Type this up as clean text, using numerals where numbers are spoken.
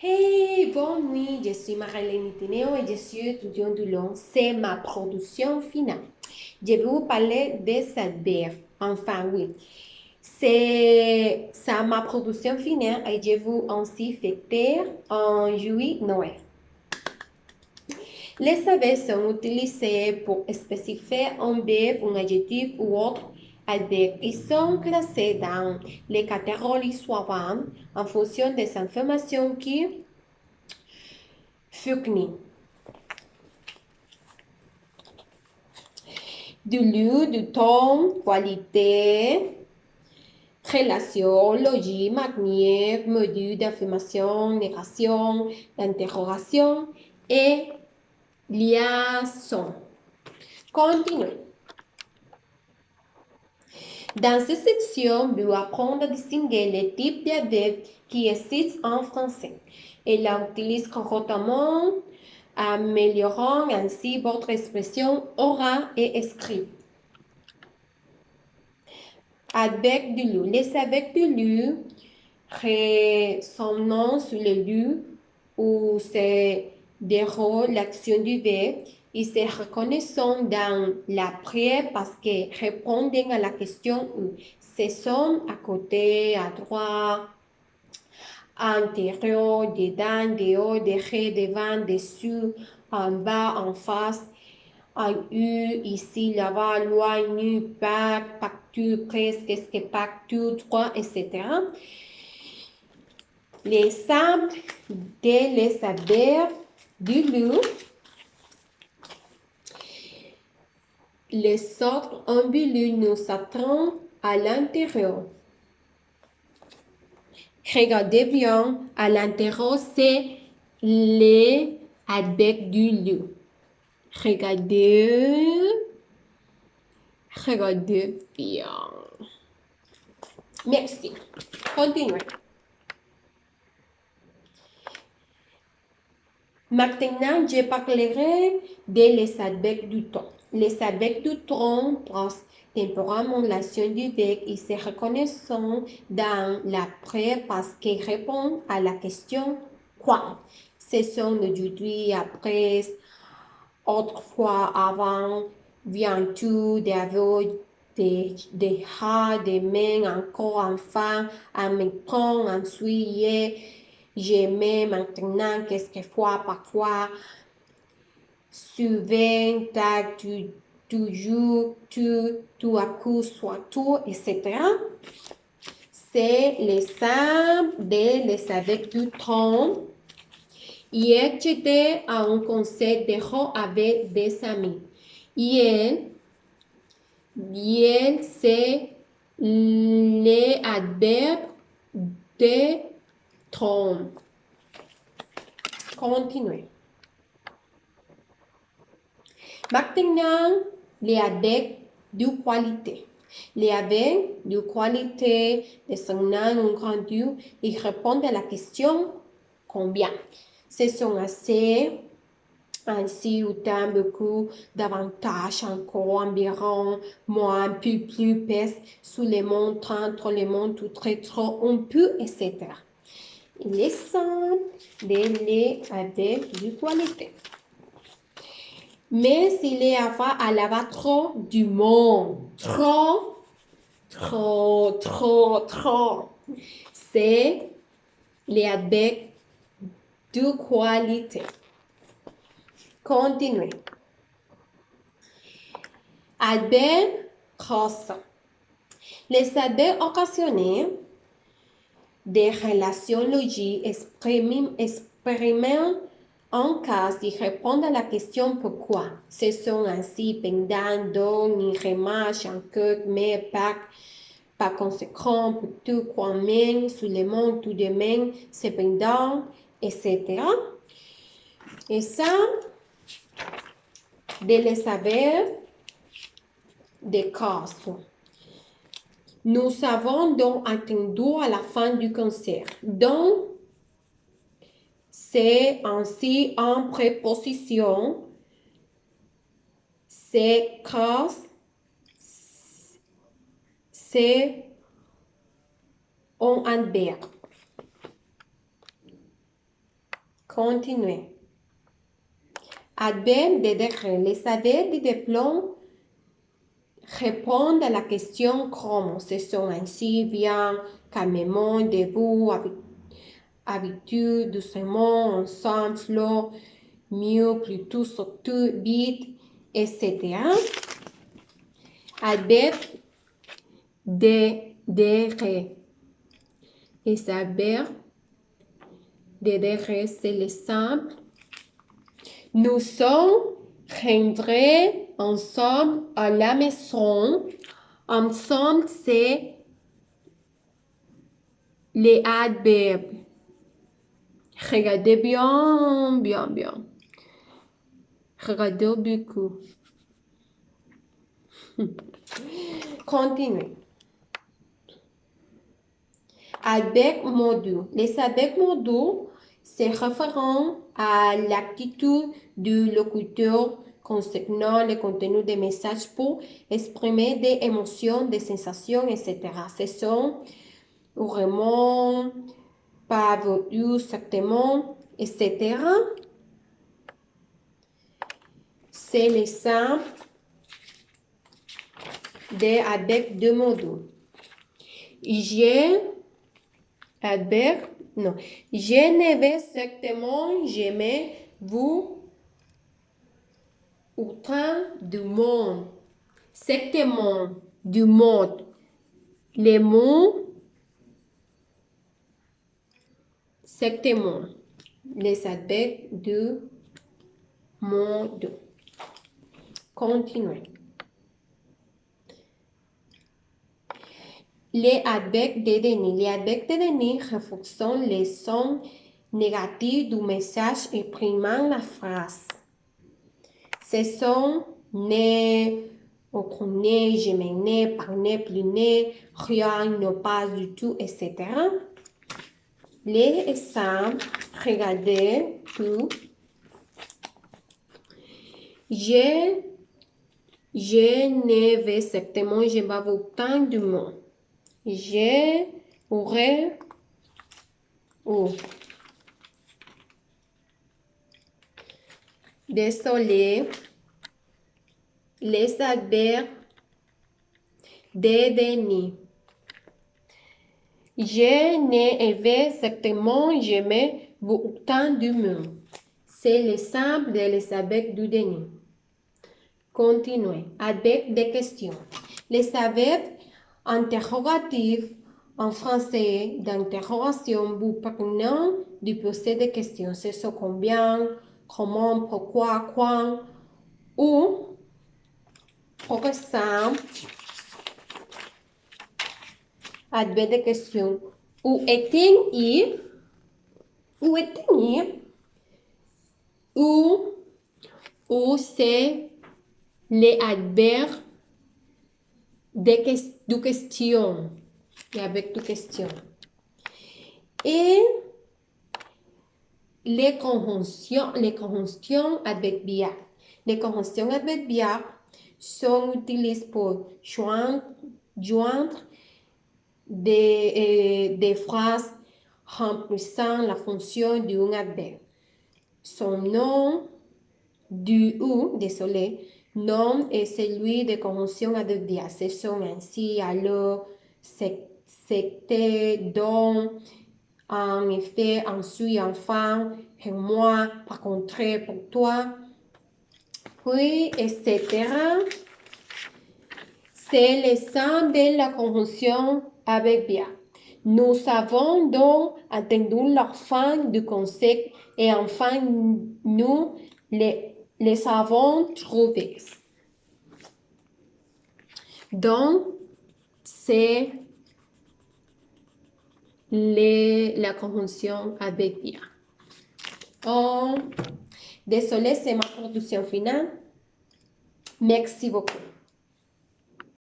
Hey, bonne nuit, je suis Marilyn Tineo et je suis étudiante du long. C'est ma production finale. Je vais vous parler des adverbes. Enfin, oui. C'est ça ma production finale et je vous ainsi faire en juillet Noël. Les adverbes sont utilisés pour spécifier un verbe, un adjectif ou autre adverbe. Ils sont classés dans les catégories suivantes en fonction des informations qui fournissent. Du lieu, du ton, qualité, relation, logique, manière, module d'affirmation, négation, d'interrogation et liaison. Continuez. Dans cette section, vous apprendre à distinguer les types d'adverbes qui existent en français et la utilise correctement, améliorant ainsi votre expression orale et écrite. Avec du lieu. Les avec du lieu ressonnant sur le lieu où se déroule l'action du verbe et se reconnaissant dans l'après parce que répondent à la question où. Ce sont à côté, à droite, à l'intérieur, dedans, dehors, derrière, devant, dessus, en bas, en face, en U, ici, là-bas, loin, nu, pas, partout, presque, est-ce que partout, trois, etc. Les exemples de les adverbes du lieu. Les autres ambulus nous attendent à l'intérieur. Regardez bien, à l'intérieur, c'est les adverbes du lieu. Regardez bien. Merci. Continuez. Maintenant, je parlerai des adverbes du temps. Les adverbes du temps passent temporairement l'action du verbe et se reconnaissent dans l'après parce qu'ils répondent à la question quand. Ce sont aujourd'hui, après, autrefois, avant, bientôt, d'avant, déjà, demain, encore, enfin, en même temps, ensuite, hier, j'aimais, maintenant, quelquefois, parfois, souvent, tard, toujours, tout à coup, soit tout, etc. C'est l'exemple de les avec du temps. Hier, j'étais à un concert de rock avec des amis. Hier, c'est les adverbes de temps. Continuez. Maintenant, les adverbes de qualité. Les adverbes de qualité désignant un grand lieu, ils répondent à la question combien. Ce sont assez, ainsi, autant, beaucoup, davantage, encore, environ, moins, plus, pèse, sous les montres, entre les montres, tout, très, trop, un peu, etc. L'exemple les adverbes de qualité. Mais s'il y avait trop du monde, trop, c'est les adverbes de qualité. Continuez. Adverbes croissants. Les adverbes occasionnels des relations logiques expriment en cas de répondre à la question pourquoi. Ce sont ainsi pendant, donc, remarche, en cœur, mais, par conséquent, tout, quand même, sous le monde, tout de même, cependant, etc. Et ça, de les savoir des causes. Nous avons donc attendu à la fin du concert. Donc, c'est ainsi en préposition, c'est cause, c'est un adverbe. Continuez. Adverbe de degré. Les adverbes de diplôme répondent à la question comment. Ce sont ainsi, bien, calmement, debout, habitude, doucement, ensemble, slow, mieux, plutôt, surtout, vite, etc. Adverbe de degré. Les adverbes de degré, c'est le simple. Nous sommes rentrés ensemble à la maison. Ensemble, c'est les adverbes. Regardez bien, bien, bien. Regardez beaucoup. Continuez. Adverbe module. Les adverbes modules, c'est référent à l'attitude du locuteur concernant le contenu des messages pour exprimer des émotions, des sensations, etc. Ce sont vraiment, pas voulu, certainement, etc. C'est l'exemple des adverbes de module. Adverbe, non. Je ne vais certainement jamais vous autant du monde. Certainement, du monde. Les mots, certainement. Les adverbes de monde. Continuez. Les adverbes de déni. Les adverbes de déni reflètent les sons négatifs du message exprimant la phrase. Ce sont ne, aucun ne, jamais ne, par ne, plus ne, rien, ne pas du tout, etc. Les exemples, regardez tout. Je ne vais certainement jamais vous tant du monde. Je aurais ou. Désolé. Les adverbes de déni. Je ne vais certainement jamais vous autant du monde. C'est l'exemple des adverbes du déni. Continuez. Adverbes de question. Les adverbes interrogatifs en français d'interrogation vous permettent de poser des questions. Ce sont combien, comment, pourquoi, quand, ou, par exemple, adverbe de question. Où est-il? Où est-il? Ou c'est les adverbes de question. Avec deux questions. Et les conjonctions adverbiales. Les conjonctions adverbiales sont utilisées pour joindre des phrases remplissant la fonction d'un adverbe. Son nom nom est celui de conjonction adverbiale. Ce sont ainsi, alors, c'était, donc, en effet, ensuite, enfin, et moi, par contre, pour toi, puis, etc. C'est l'exemple de la conjonction adverbiale. Nous avons donc attendu la fin du concept et enfin nous les avons trouvés. Donc, c'est la conjonction adverbiale. Oh, désolé, c'est ma production finale. Merci beaucoup.